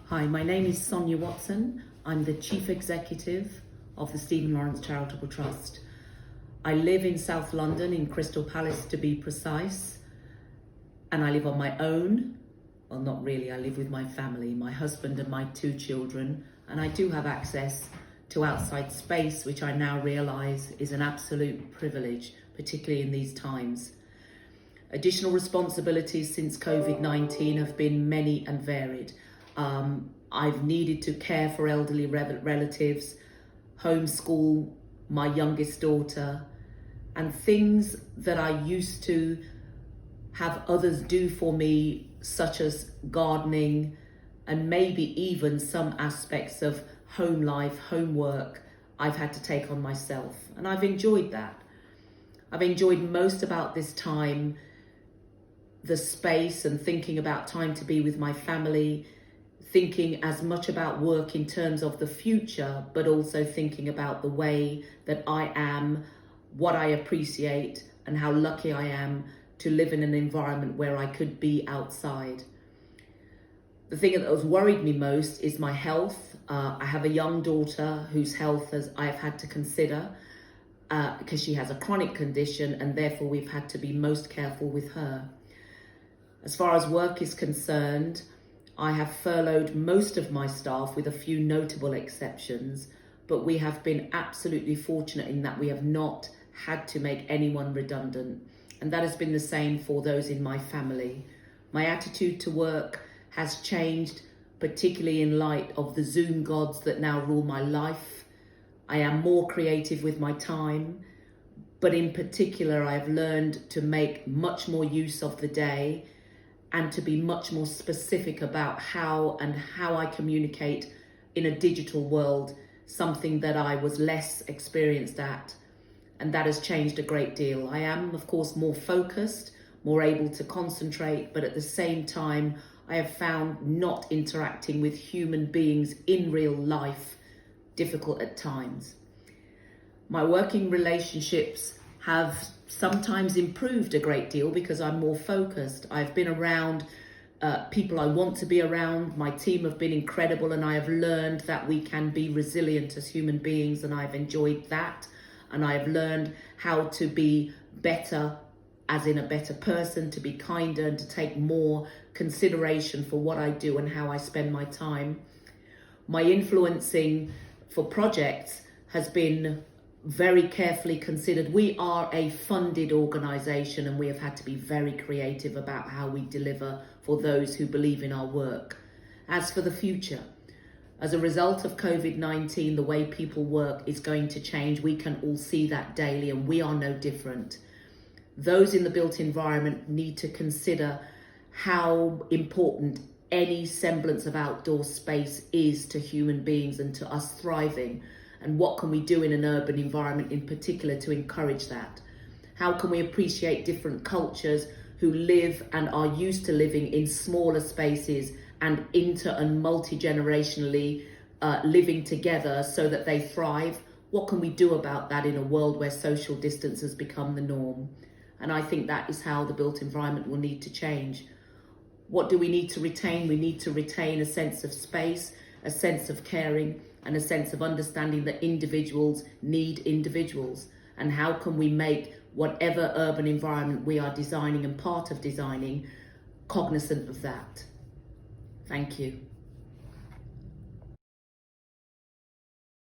Hi, my name is Sonia Watson. I'm the Chief Executive of the Stephen Lawrence Charitable Trust. I live in South London, in Crystal Palace to be precise, and I live on my own. Well, not really, I live with my family, my husband and my 2 children, and I do have access to outside space, which I now realise is an absolute privilege, particularly in these times. Additional responsibilities since COVID-19 have been many and varied. I've needed to care for elderly relatives, homeschool my youngest daughter, and things that I used to have others do for me, such as gardening and maybe even some aspects of home life, homework, I've had to take on myself. And I've enjoyed that. I've enjoyed most about this time, the space and thinking about time to be with my family, thinking as much about work in terms of the future, but also thinking about the way that I am, what I appreciate, and how lucky I am to live in an environment where I could be outside. The thing that has worried me most is my health. I have a young daughter whose health I've had to consider because she has a chronic condition, and therefore we've had to be most careful with her. As far as work is concerned, I have furloughed most of my staff with a few notable exceptions, but we have been absolutely fortunate in that we have not had to make anyone redundant. And that has been the same for those in my family. My attitude to work has changed, particularly in light of the Zoom gods that now rule my life. I am more creative with my time, but in particular, I've learned to make much more use of the day and to be much more specific about how I communicate in a digital world, something that I was less experienced at. And that has changed a great deal. I am, of course, more focused, more able to concentrate, but at the same time, I have found not interacting with human beings in real life difficult at times. My working relationships have sometimes improved a great deal because I'm more focused. I've been around people I want to be around. My team have been incredible, and I have learned that we can be resilient as human beings, and I've enjoyed that. And I've learned how to be better, as in a better person, to be kinder and to take more consideration for what I do and how I spend my time. My influencing for projects has been very carefully considered. We are a funded organisation, and we have had to be very creative about how we deliver for those who believe in our work. As for the future, as a result of COVID-19, the way people work is going to change. We can all see that daily, and we are no different. Those in the built environment need to consider how important any semblance of outdoor space is to human beings and to us thriving. And what can we do in an urban environment in particular to encourage that? How can we appreciate different cultures who live and are used to living in smaller spaces and inter and multi-generationally living together so that they thrive? What can we do about that in a world where social distance has become the norm? And I think that is how the built environment will need to change. What do we need to retain? We need to retain a sense of space, a sense of caring, and a sense of understanding that individuals need individuals. And how can we make whatever urban environment we are designing and part of designing cognizant of that? Thank you.